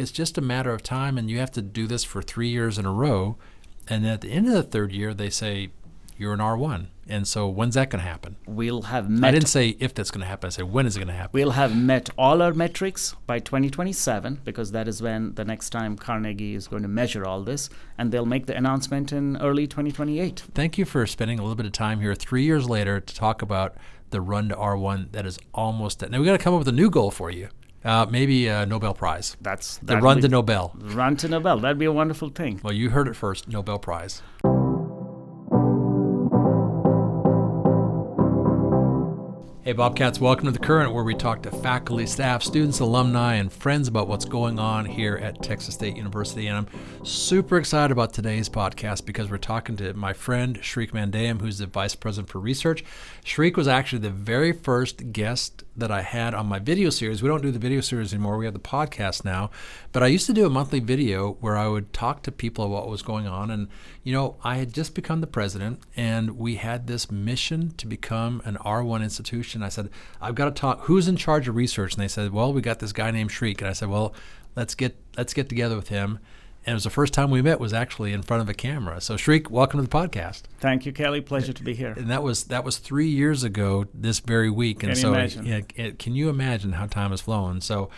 it's just a matter of time, and you have to do this for 3 years in a row. And at the end of the third year, they say, you're an R1. And so when's that going to happen? We'll have met. I didn't say if that's going to happen. I said, when is it going to happen? We'll have met all our metrics by 2027, because that is when the next time Carnegie is going to measure all this, and they'll make the announcement in early 2028. Thank you for spending a little bit of time here 3 years later to talk about the run to R1 that is almost done. Now, we got to come up with a new goal for you. Maybe a Nobel Prize. That's the run to Nobel. Run to Nobel. That'd be a wonderful thing. Well, you heard it first, Nobel Prize. Hey Bobcats, welcome to The Current, where we talk to faculty, staff, students, alumni, and friends about what's going on here at Texas State University. And I'm super excited about today's podcast because we're talking to my friend Shreek Mandayam, who's the Vice President for Research. Shreek was actually the very first guest that I had on my video series. We don't do the video series anymore. We have the podcast now. But I used to do a monthly video where I would talk to people about what was going on. And, you know, I had just become the president, and we had this mission to become an R1 institution. I said, I've got to talk, who's in charge of research? And they said, well, we got this guy named Shreek. And I said, well, let's get together with him. And it was the first time we met was actually in front of a camera. So Shreek, welcome to the podcast. Thank you, Kelly. Pleasure to be here. And that was 3 years ago this very week. And can you imagine? Yeah, can you imagine how time has flown? So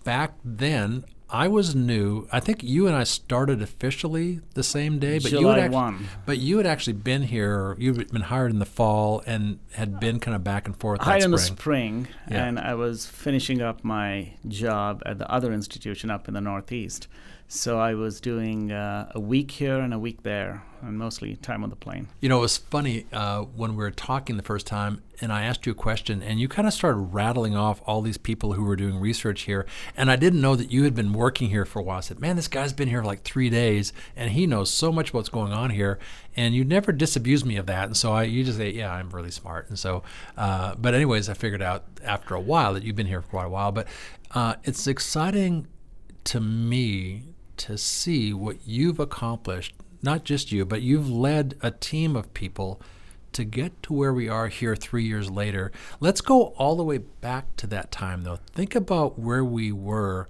back then, I was new. I think you and I started officially the same day, but July 1. But you had actually been here. You'd been hired in the fall and had been kind of back and forth. Hired in the spring, and I was finishing up my job at the other institution up in the Northeast. So I was doing a week here and a week there, and mostly time on the plane. You know, it was funny when we were talking the first time, and I asked you a question, and you kind of started rattling off all these people who were doing research here, and I didn't know that you had been working here for a while. I said, man, this guy's been here for like 3 days, and he knows so much what's going on here, and you never disabused me of that, and so you just say, yeah, I'm really smart. And so, but anyways, I figured out after a while that you've been here for quite a while, but it's exciting to me to see what you've accomplished, not just you, but you've led a team of people to get to where we are here 3 years later. Let's go all the way back to that time, though. Think about where we were,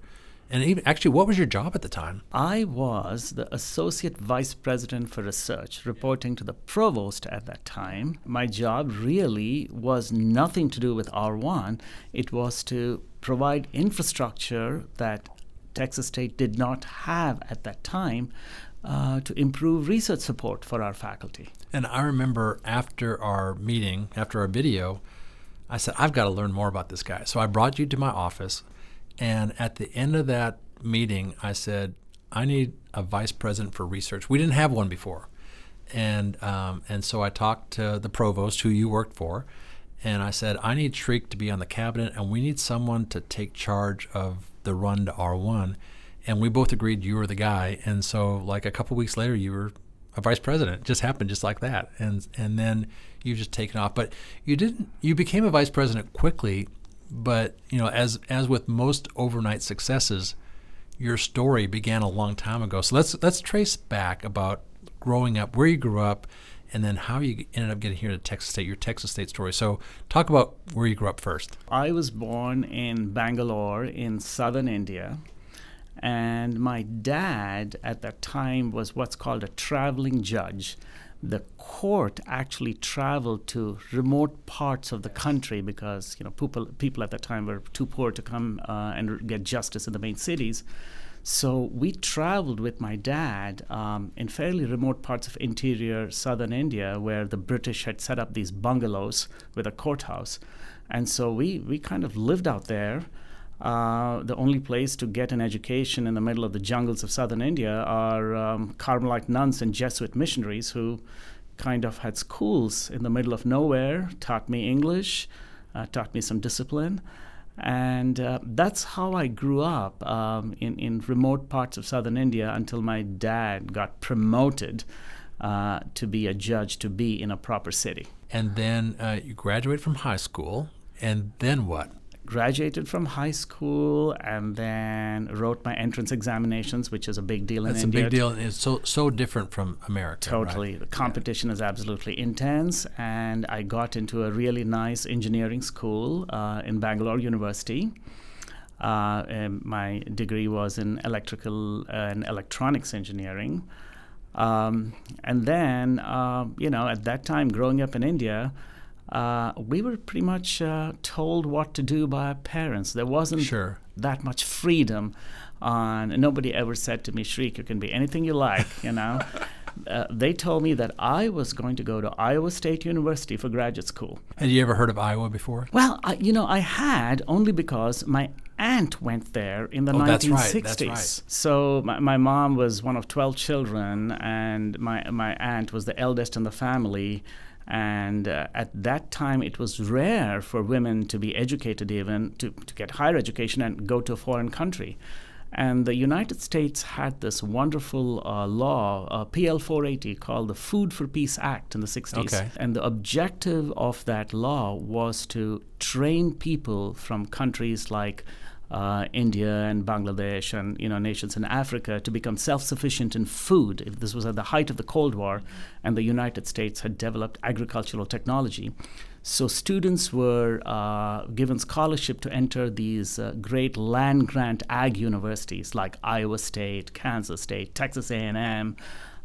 and even actually, what was your job at the time? I was the Associate Vice President for Research, reporting to the Provost at that time. My job really was nothing to do with R1. It was to provide infrastructure that Texas State did not have at that time to improve research support for our faculty. And I remember after our meeting, after our video, I said, I've got to learn more about this guy. So I brought you to my office, and at the end of that meeting, I said, I need a vice president for research. We didn't have one before. And so I talked to the provost, who you worked for, and I said, I need Shreek to be on the cabinet, and we need someone to take charge of the run to R1. And we both agreed you were the guy. And so like a couple weeks later, you were a vice president. It just happened just like that. And then you've just taken off. But you became a vice president quickly. But, you know, as with most overnight successes, your story began a long time ago. So let's trace back about growing up, where you grew up, and then how you ended up getting here to Texas State, your Texas State story. So talk about where you grew up first. I was born in Bangalore in southern India, and my dad at that time was what's called a traveling judge. The court actually traveled to remote parts of the country because, you know, people at that time were too poor to come and get justice in the main cities. So we traveled with my dad in fairly remote parts of interior southern India where the British had set up these bungalows with a courthouse. And so we kind of lived out there. The only place to get an education in the middle of the jungles of southern India are Carmelite nuns and Jesuit missionaries who kind of had schools in the middle of nowhere, taught me English, taught me some discipline. And that's how I grew up in remote parts of southern India until my dad got promoted to be a judge, to be in a proper city. And then you graduated from high school, and then what? Graduated from high school and then wrote my entrance examinations, which is a big deal in India. That's a big deal. It's so different from America. Totally. Right? The competition is absolutely intense. And I got into a really nice engineering school in Bangalore University. And my degree was in electrical and electronics engineering. And then, at that time, growing up in India, we were pretty much told what to do by our parents. There wasn't that much freedom. Nobody ever said to me, Shreek, you can be anything you like, They told me that I was going to go to Iowa State University for graduate school. Had you ever heard of Iowa before? Well, I had, only because my aunt went there in the 1960s. That's right. So my mom was one of 12 children, and my aunt was the eldest in the family. And at that time, it was rare for women to be educated, even to get higher education and go to a foreign country. And the United States had this wonderful law, PL 480, called the Food for Peace Act in the 60s. Okay. And the objective of that law was to train people from countries like India and Bangladesh and nations in Africa to become self-sufficient in food. This was at the height of the Cold War, and the United States had developed agricultural technology. So students were given scholarship to enter these great land-grant ag universities like Iowa State, Kansas State, Texas A&M,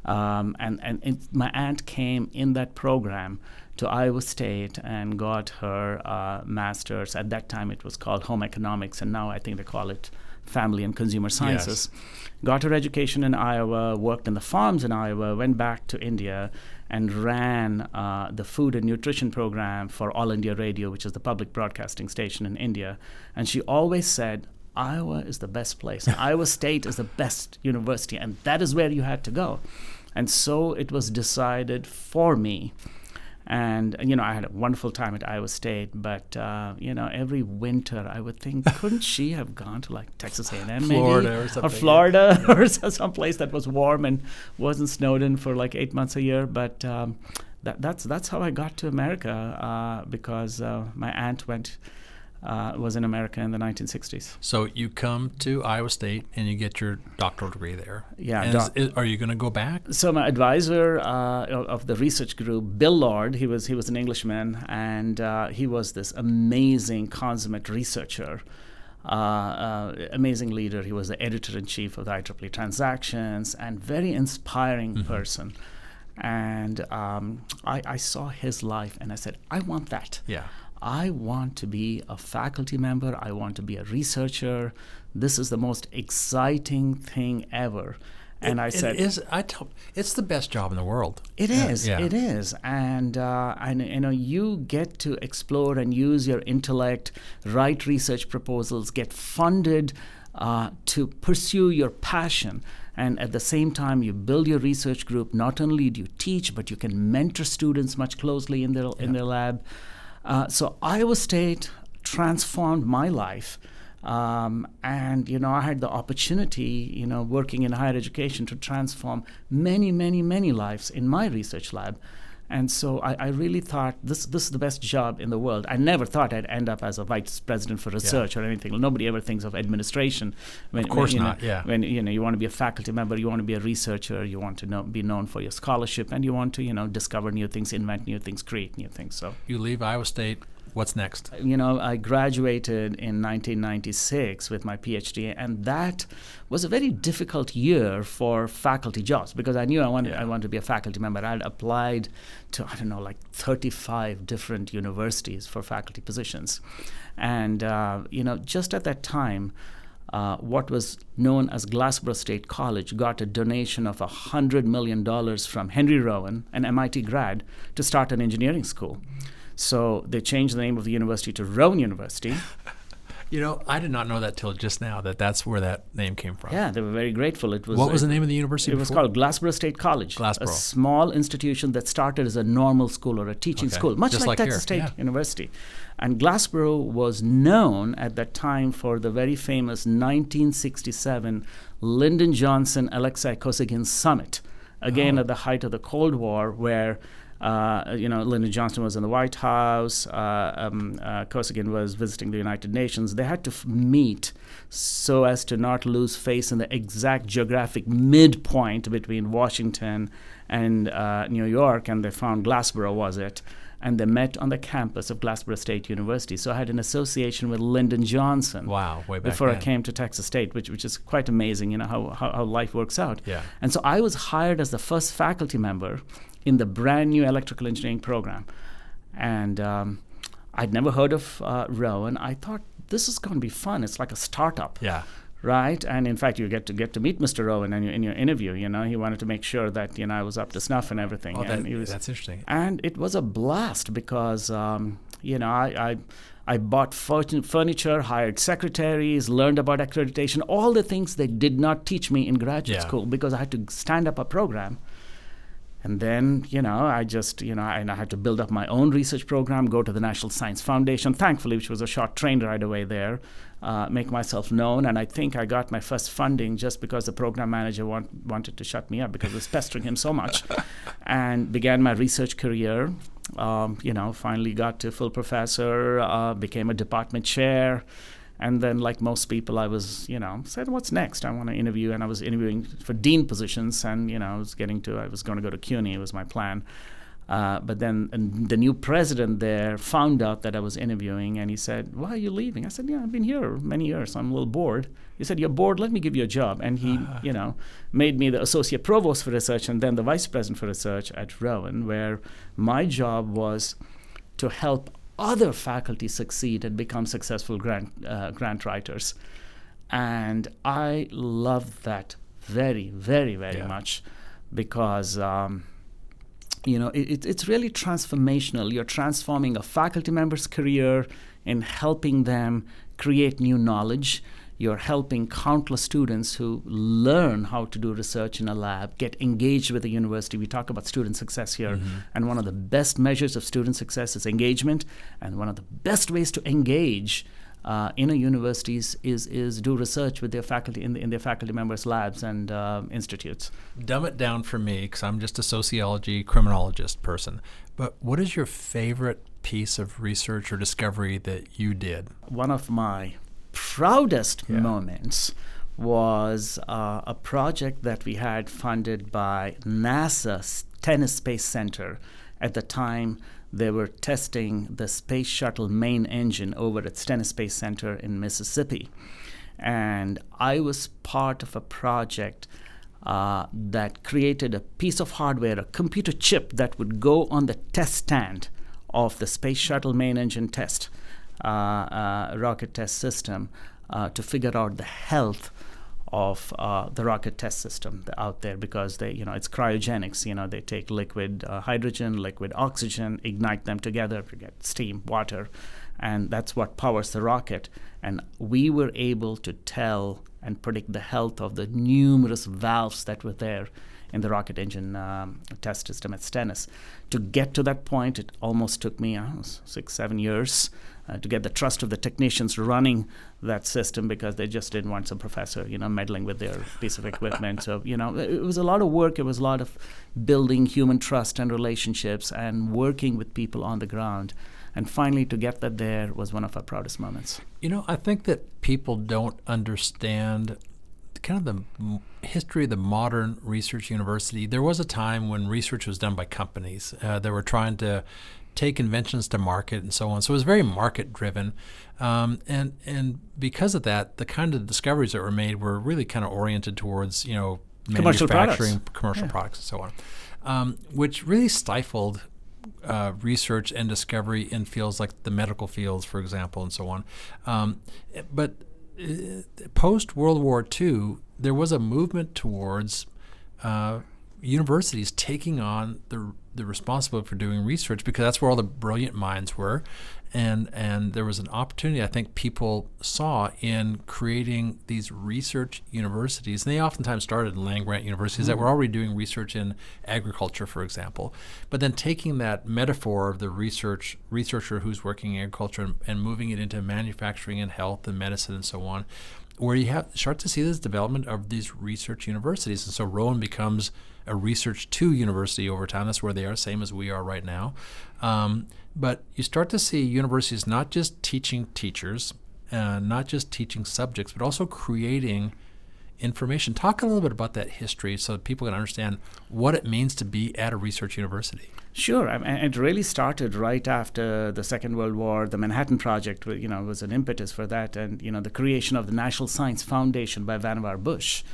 and my aunt came in that program to Iowa State and got her master's. At that time, it was called home economics, and now I think they call it family and consumer sciences. Yes. Got her education in Iowa, worked in the farms in Iowa, went back to India, and ran the food and nutrition program for All India Radio, which is the public broadcasting station in India. And she always said, Iowa is the best place. Iowa State is the best university, and that is where you had to go. And so it was decided for me. And, I had a wonderful time at Iowa State, but, every winter I would think, couldn't she have gone to, like, Texas A&M maybe? Florida or something. Or Florida or someplace that was warm and wasn't snowed in for, like, 8 months a year. But that's how I got to America because my aunt was in America in the 1960s. So you come to Iowa State and you get your doctoral degree there. Yeah. And are you going to go back? So my advisor of the research group, Bill Lord, he was an Englishman, and he was this amazing, consummate researcher, amazing leader. He was the editor-in-chief of the IEEE Transactions, and very inspiring person. And I saw his life, and I said, I want that. Yeah. I want to be a faculty member. I want to be a researcher. This is the most exciting thing ever. And I said, it's the best job in the world. It is. Yeah. It is. And you get to explore and use your intellect, write research proposals, get funded to pursue your passion. And at the same time, you build your research group. Not only do you teach, but you can mentor students much closely in their lab. So Iowa State transformed my life. And, I had the opportunity, working in higher education to transform many, many, many lives in my research lab. And so I really thought this is the best job in the world. I never thought I'd end up as a vice president for research or anything. Nobody ever thinks of administration. Of course not. When you want to be a faculty member, you want to be a researcher, you want to be known for your scholarship, and you want to discover new things, invent new things, create new things. So you leave Iowa State. What's next? I graduated in 1996 with my PhD, and that was a very difficult year for faculty jobs because I knew I wanted to be a faculty member. I'd applied to, 35 different universities for faculty positions. And, just at that time, what was known as Glassboro State College got a donation of $100 million from Henry Rowan, an MIT grad, to start an engineering school. So they changed the name of the university to Rowan University. I did not know that till just now, that's where that name came from. Yeah, they were very grateful. What was the name of the university It was called Glassboro State College. Glassboro. A small institution that started as a normal school or a teaching school, much like Texas State University. And Glassboro was known at that time for the very famous 1967 Lyndon Johnson-Alexei Kosygin Summit, again at the height of the Cold War, where Lyndon Johnson was in the White House. Kosygin was visiting the United Nations. They had to meet so as to not lose face in the exact geographic midpoint between Washington and New York, and they found Glassboro was it. and they met on the campus of Glassboro State University. So I had an association with Lyndon Johnson. Wow, way back before then. I came to Texas State, which is quite amazing, how life works out. Yeah. And so I was hired as the first faculty member in the brand new electrical engineering program. And I'd never heard of Rowan. I thought, this is going to be fun. It's like a startup. Yeah. Right, and in fact, you get to meet Mr. Rowan in your interview. He wanted to make sure that I was up to snuff and everything. Oh, and that's interesting. And it was a blast because I bought furniture, hired secretaries, learned about accreditation, all the things they did not teach me in graduate school because I had to stand up a program. And then, I just, and I had to build up my own research program, go to the National Science Foundation, thankfully, which was a short train ride away there, make myself known. And I think I got my first funding just because the program manager wanted to shut me up because I was pestering him so much. And began my research career, finally got to full professor, became a department chair. And then, like most people, I was, said, what's next? I want to interview. And I was interviewing for dean positions. And, I was going to go to CUNY. It was my plan. But then the new president there found out that I was interviewing. And he said, why are you leaving? I said, yeah, I've been here many years. I'm a little bored. He said, you're bored? Let me give you a job. And he, made me the associate provost for research and then the vice president for research at Rowan, where my job was to help other faculty succeed and become successful grant writers. And I love that very, very, very much because, it's really transformational. You're transforming a faculty member's career in helping them create new knowledge. You're helping countless students who learn how to do research in a lab, get engaged with the university. We talk about student success here. Mm-hmm. And one of the best measures of student success is engagement. And one of the best ways to engage in a university is do research with their faculty in their faculty members' labs and institutes. Dumb it down for me, because I'm just a sociology, criminologist person. But what is your favorite piece of research or discovery that you did? One of my proudest moments was a project that we had funded by NASA Stennis Space Center. At the time, they were testing the space shuttle main engine over at Stennis Space Center in Mississippi. And I was part of a project that created a piece of hardware, a computer chip that would go on the test stand of the space shuttle main engine test. Rocket test system to figure out the health of the rocket test system out there because it's cryogenics. They take liquid hydrogen, liquid oxygen, ignite them together to get steam, water, and that's what powers the rocket. And we were able to tell and predict the health of the numerous valves that were there in the rocket engine test system at Stennis. To get to that point, it almost took me 6-7 years to get the trust of the technicians running that system because they just didn't want some professor, meddling with their piece of equipment. So, it was a lot of work. It was a lot of building human trust and relationships and working with people on the ground. And finally, to get that there was one of our proudest moments. I think that people don't understand kind of the history of the modern research university. There was a time when research was done by companies. They were trying to take inventions to market and so on. So it was very market driven. And because of that, the kind of discoveries that were made were really kind of oriented towards, manufacturing, commercial products and so on, which really stifled research and discovery in fields like the medical fields, for example, and so on. But post-World War II, there was a movement towards universities taking on the responsibility for doing research because that's where all the brilliant minds were. And there was an opportunity I think people saw in creating these research universities. And they oftentimes started in land-grant universities that were already doing research in agriculture, for example. But then taking that metaphor of the researcher who's working in agriculture and moving it into manufacturing and health and medicine and so on, where you start to see this development of these research universities. And so Rowan becomes a research 2 university over time. That's where they are, same as we are right now. But you start to see universities not just teaching teachers, not just teaching subjects, but also creating information. Talk a little bit about that history so that people can understand what it means to be at a research university. Sure. It really started right after the Second World War. The Manhattan Project, was an impetus for that, and the creation of the National Science Foundation by Vannevar Bush,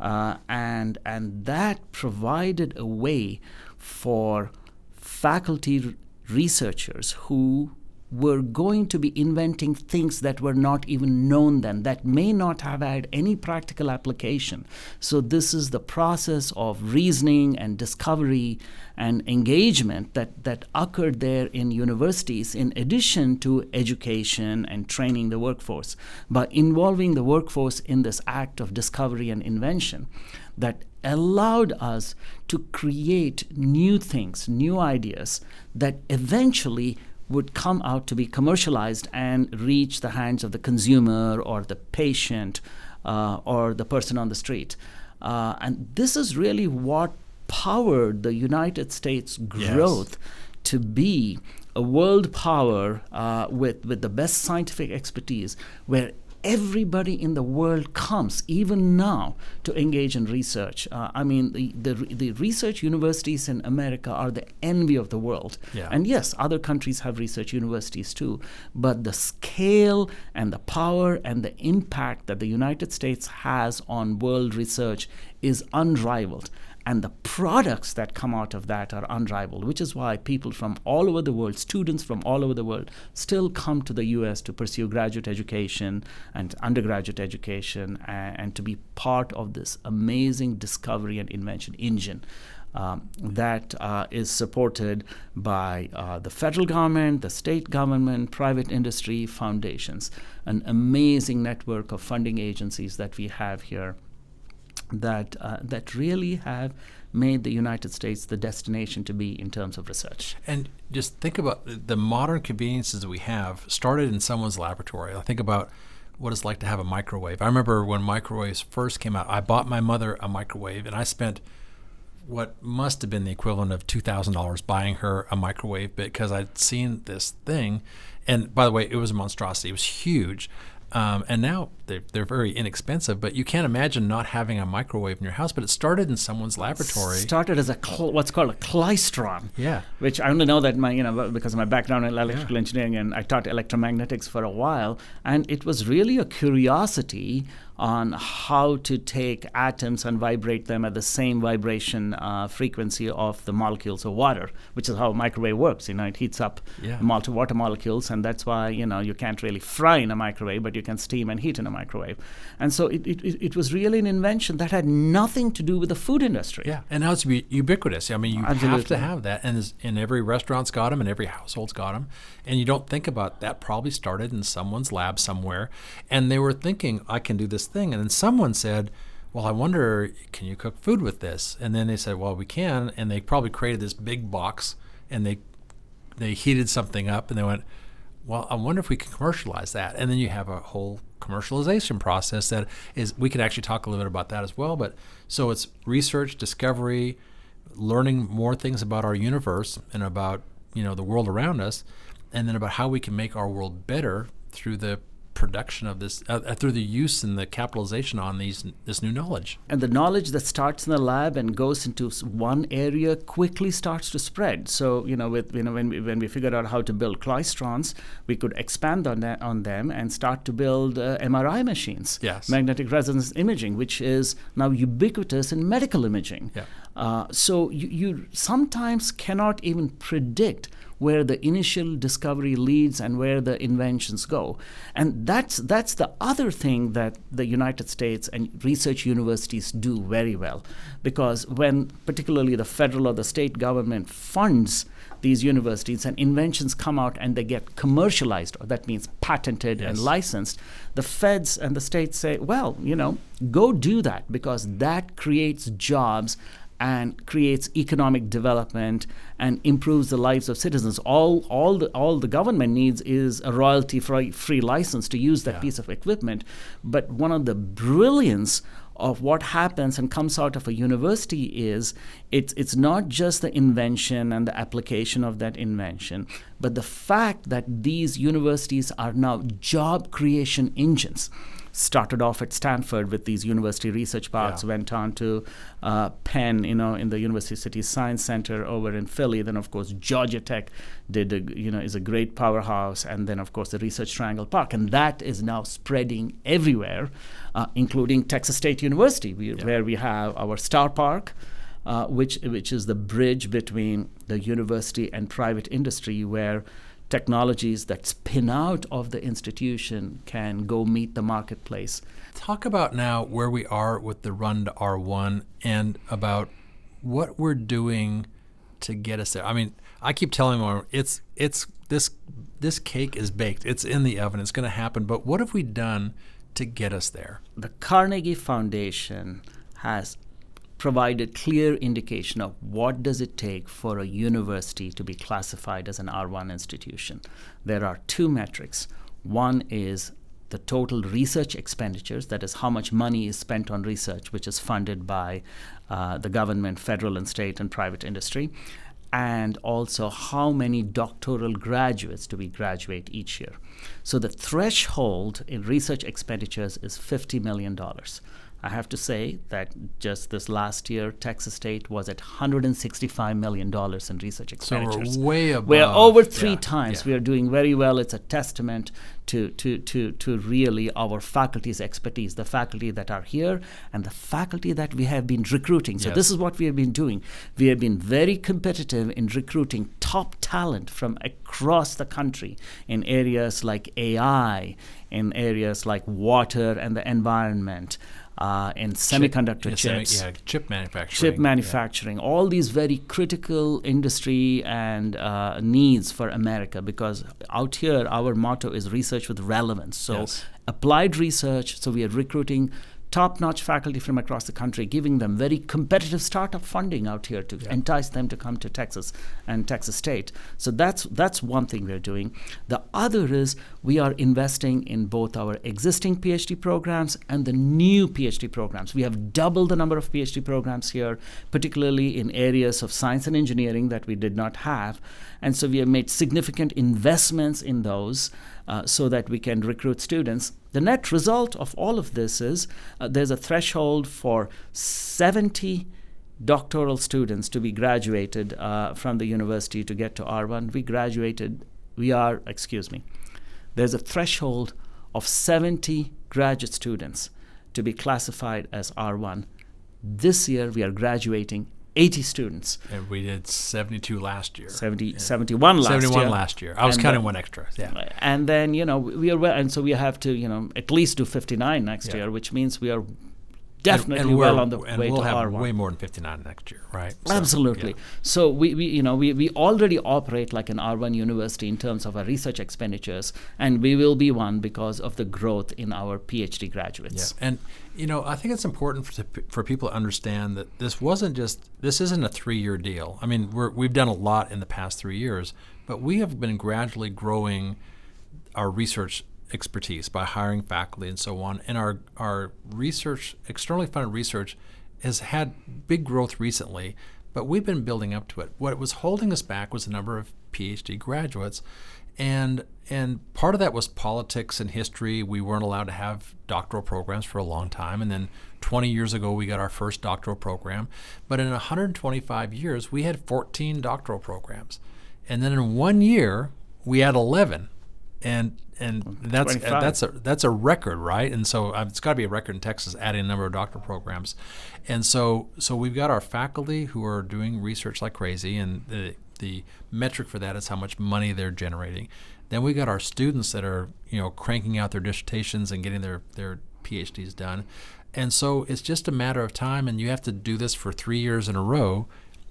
and that provided a way for faculty researchers who were going to be inventing things that were not even known then, that may not have had any practical application. So this is the process of reasoning and discovery and engagement that occurred there in universities, in addition to education and training the workforce, by involving the workforce in this act of discovery and invention that allowed us to create new things, new ideas that eventually would come out to be commercialized and reach the hands of the consumer or the patient or the person on the street. And this is really what powered the United States growth to be a world power with the best scientific expertise, where everybody in the world comes, even now, to engage in research. The research universities in America are the envy of the world. Yeah. And yes, other countries have research universities too, but the scale and the power and the impact that the United States has on world research is unrivaled. And the products that come out of that are unrivaled, which is why people from all over the world, students from all over the world, still come to the U.S. to pursue graduate education and undergraduate education and to be part of this amazing discovery and invention engine that is supported by the federal government, the state government, private industry, foundations, an amazing network of funding agencies that we have here that really have made the United States the destination to be in terms of research. And just think about the modern conveniences that we have started in someone's laboratory. I think about what it's like to have a microwave. I remember when microwaves first came out, I bought my mother a microwave, and I spent what must have been the equivalent of $2,000 buying her a microwave because I'd seen this thing. And by the way, it was a monstrosity. It was huge. And now they're very inexpensive, but you can't imagine not having a microwave in your house. But it started in someone's laboratory. Started as what's called a klystron. Yeah. Which I only know that because of my background in electrical engineering, and I taught electromagnetics for a while, and it was really a curiosity on how to take atoms and vibrate them at the same vibration frequency of the molecules of water, which is how a microwave works. It heats up water molecules, and that's why you can't really fry in a microwave, but you can steam and heat in a microwave. And so it was really an invention that had nothing to do with the food industry. Yeah, and now it's ubiquitous. I mean, you Absolutely. have to have that, and every restaurant's got them, and every household's got them. And you don't think about that probably started in someone's lab somewhere, and they were thinking, I can do this thing. And then someone said, well, I wonder, can you cook food with this? And then they said, well, we can. And they probably created this big box, and they heated something up, and they went, well, I wonder if we can commercialize that. And then you have a whole commercialization process that is, we could actually talk a little bit about that as well. But so it's research, discovery, learning more things about our universe and about, the world around us, and then about how we can make our world better through the production of this, through the use and the capitalization on this new knowledge. And the knowledge that starts in the lab and goes into one area quickly starts to spread. So when we figured out how to build klystrons, we could expand on them and start to build MRI machines, magnetic resonance imaging, which is now ubiquitous in medical imaging. Yeah. So you sometimes cannot even predict where the initial discovery leads and where the inventions go. And that's the other thing that the United States and research universities do very well. Because when particularly the federal or the state government funds these universities and inventions come out and they get commercialized, or that means patented and licensed, the feds and the states say, well, go do that, because that creates jobs and creates economic development and improves the lives of citizens. All the government needs is a royalty-free license to use that piece of equipment. But one of the brilliance of what happens and comes out of a university is it's not just the invention and the application of that invention, but the fact that these universities are now job creation engines. started off at Stanford with these university research parks, went on to Penn, in the University City Science Center over in Philly. Then, of course, Georgia Tech is a great powerhouse. And then, of course, the Research Triangle Park. And that is now spreading everywhere, including Texas State University, where we have our Star Park, which is the bridge between the university and private industry, where technologies that spin out of the institution can go meet the marketplace. Talk about now where we are with the run to R1 and about what we're doing to get us there. I mean, I keep telling them it's this cake is baked. It's in the oven. It's going to happen. But what have we done to get us there? The Carnegie Foundation has provided clear indication of what does it take for a university to be classified as an R1 institution. There are two metrics. One is the total research expenditures, that is how much money is spent on research, which is funded by the government, federal and state and private industry, and also how many doctoral graduates do we graduate each year. So the threshold in research expenditures is $50 million. I have to say that just this last year, Texas State was at $165 million in research expenditures. So we're way above. We're over three times. Yeah. We are doing very well. It's a testament to really our faculty's expertise, the faculty that are here and the faculty that we have been recruiting. So this is what we have been doing. We have been very competitive in recruiting top talent from across the country in areas like AI, in areas like water and the environment, in semiconductor chips, chip manufacturing, all these very critical industry and needs for America, because out here our motto is research with relevance. So applied research, so we are recruiting top-notch faculty from across the country, giving them very competitive startup funding out here to entice them to come to Texas and Texas State. So that's one thing we're doing. The other is we are investing in both our existing PhD programs and the new PhD programs. We have doubled the number of PhD programs here, particularly in areas of science and engineering that we did not have. And so we have made significant investments in those so that we can recruit students. The net result of all of this is there's a threshold for 70 doctoral students to be graduated from the university to get to R1. There's a threshold of 70 graduate students to be classified as R1. This year we are graduating 80 students. And we did 72 last year. 71 last year. 71 last year. I was counting one extra. Yeah. And then, we are and so we have to, at least do 59 next year, which means we are definitely well on the way to R1. And we'll have way more than 59 next year, right? So, absolutely. Yeah. So we already operate like an R1 university in terms of our research expenditures, and we will be one because of the growth in our PhD graduates. Yeah. And I think it's important for people to understand that this isn't a 3-year deal. I mean, we've done a lot in the past 3 years, but we have been gradually growing our research expertise by hiring faculty and so on. And our research, externally funded research, has had big growth recently, but we've been building up to it. What was holding us back was the number of PhD graduates. And part of that was politics and history. We weren't allowed to have doctoral programs for a long time. And then 20 years ago, we got our first doctoral program. But in 125 years, we had 14 doctoral programs. And then in 1 year, we had 11. And that's a record, right? And so it's got to be a record in Texas, adding a number of doctoral programs. And so we've got our faculty who are doing research like crazy, and the metric for that is how much money they're generating. Then we got our students that are cranking out their dissertations and getting their PhDs done. And so it's just a matter of time, and you have to do this for 3 years in a row.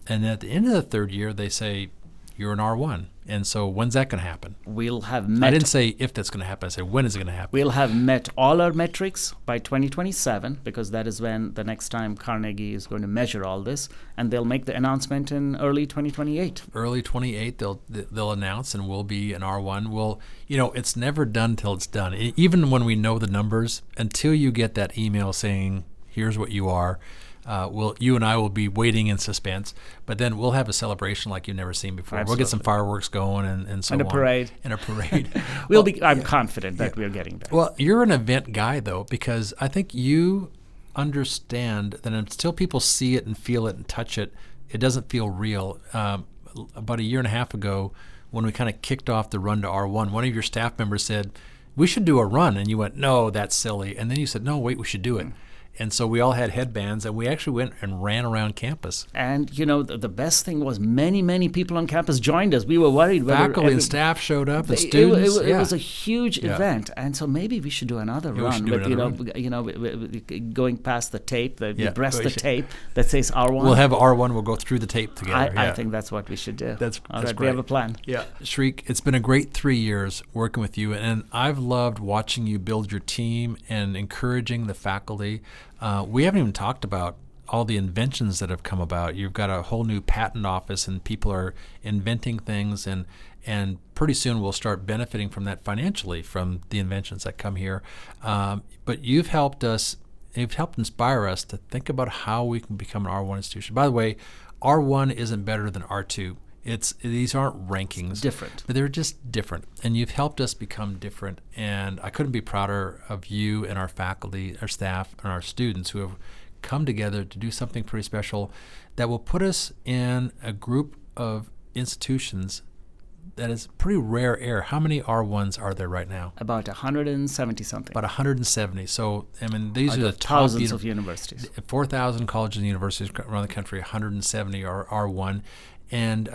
And at the end of the third year, they say, you're an R1. And so when's that going to happen? We'll have met. I didn't say if that's going to happen. I said when is it going to happen? We'll have met all our metrics by 2027, because that is when the next time Carnegie is going to measure all this, and they'll make the announcement in early 2028. Early 28, they'll announce, and we'll be an R1. Well, it's never done till it's done. Even when we know the numbers, until you get that email saying Here's what you are. You and I will be waiting in suspense, but then we'll have a celebration like you've never seen before. Absolutely. We'll get some fireworks going and so on. And a parade. And a parade. I'm confident that we're getting there. Well, you're an event guy, though, because I think you understand that until people see it and feel it and touch it, it doesn't feel real. About a year and a half ago, when we kind of kicked off the Run to R1, one of your staff members said, we should do a run. And you went, no, that's silly. And then you said, no, wait, we should do it. And so we all had headbands, and we actually went and ran around campus. And, the best thing was many people on campus joined us. We were worried whether faculty and staff showed up, and students. It was a huge event. And so maybe we should do another run. Going past the tape, the tape that says R1. We'll have R1. We'll go through the tape together. I think that's what we should do. That's right, great. We have a plan. Yeah. Shreek, it's been a great 3 years working with you, and I've loved watching you build your team and encouraging the faculty. We haven't even talked about all the inventions that have come about. You've got a whole new patent office, and people are inventing things, and pretty soon we'll start benefiting from that financially from the inventions that come here. But you've helped inspire us to think about how we can become an R1 institution. By the way, R1 isn't better than R2. These aren't rankings. It's different. But they're just different. And you've helped us become different. And I couldn't be prouder of you and our faculty, our staff, and our students who have come together to do something pretty special that will put us in a group of institutions that is pretty rare air. How many R1s are there right now? About 170 something. About 170. So, these are the thousands of universities. 4,000 colleges and universities around the country, 170 are R1. And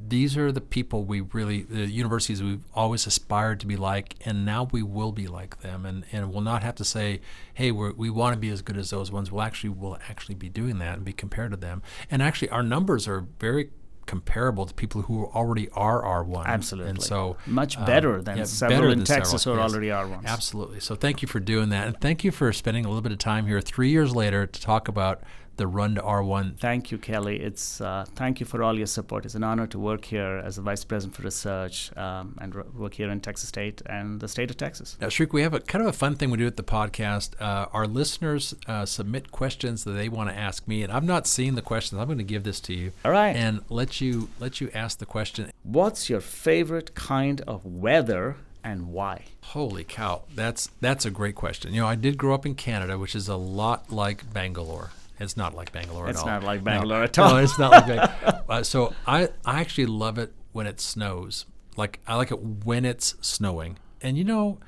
these are the people the universities we've always aspired to be like, and now we will be like them, and we'll not have to say, hey, we want to be as good as those ones. We'll actually be doing that and be compared to them. And actually, our numbers are very comparable to people who already are R1. Absolutely. And so much better than several in Texas who are already R1s. Absolutely. So thank you for doing that, and thank you for spending a little bit of time here 3 years later to talk about the Run to R1. Thank you, Kelly. Thank you for all your support. It's an honor to work here as a Vice President for Research and work here in Texas State and the state of Texas. Now, Shreek, we have a kind of a fun thing we do at the podcast. Our listeners submit questions that they want to ask me, and I've not seen the questions. I'm going to give this to you. All right. And let you ask the question. What's your favorite kind of weather and why? Holy cow. That's a great question. I did grow up in Canada, which is a lot like Bangalore. It's not like Bangalore at all. It's not like Bangalore at all. No, it's not like Bangalore. So I actually love it when it snows. I like it when it's snowing. And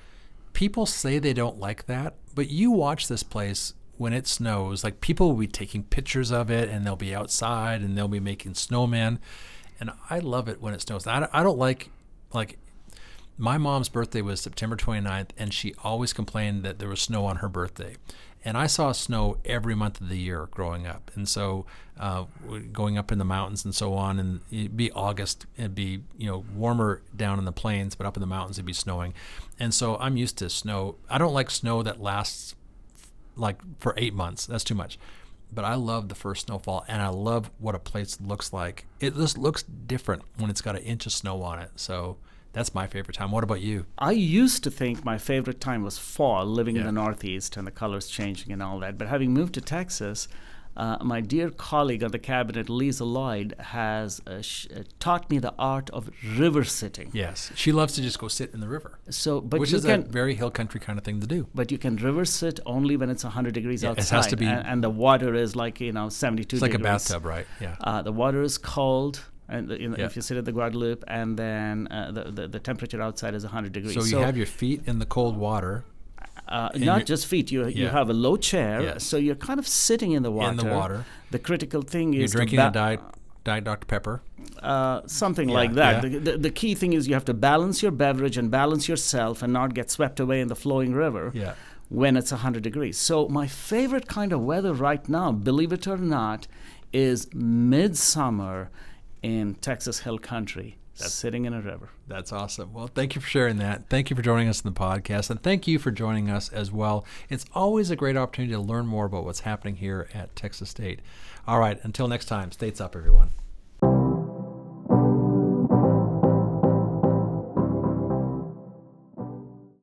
people say they don't like that, but you watch this place when it snows. People will be taking pictures of it, and they'll be outside, and they'll be making snowmen. And I love it when it snows. I don't like my mom's birthday was September 29th, and she always complained that there was snow on her birthday. And I saw snow every month of the year growing up. And so going up in the mountains and so on, and it'd be August, it'd be warmer down in the plains, but up in the mountains it'd be snowing. And so I'm used to snow. I don't like snow that lasts for 8 months. That's too much. But I love the first snowfall, and I love what a place looks like. It just looks different when it's got an inch of snow on it. So that's my favorite time. What about you? I used to think my favorite time was fall, living in the Northeast and the colors changing and all that. But having moved to Texas, my dear colleague on the cabinet, Lisa Lloyd, has taught me the art of river sitting. Yes. She loves to just go sit in the river. Which is a very hill country kind of thing to do. But you can river sit only when it's 100 degrees outside. It has to be. And the water is 72 degrees. It's like a bathtub, right? Yeah. The water is cold. And if you sit at the Guadalupe, and then the temperature outside is 100 degrees. So you have your feet in the cold water. Not just feet. You have a low chair, yes. So you're kind of sitting in the water. In the water. The critical thing is you're drinking a Diet Dr. Pepper. Something like that. Yeah. The key thing is you have to balance your beverage and balance yourself and not get swept away in the flowing river. Yeah. When it's 100 degrees. So my favorite kind of weather right now, believe it or not, is midsummer in Texas Hill Country, sitting in a river. That's awesome. Well, thank you for sharing that. Thank you for joining us in the podcast, and thank you for joining us as well. It's always a great opportunity to learn more about what's happening here at Texas State. All right, until next time, States up, everyone.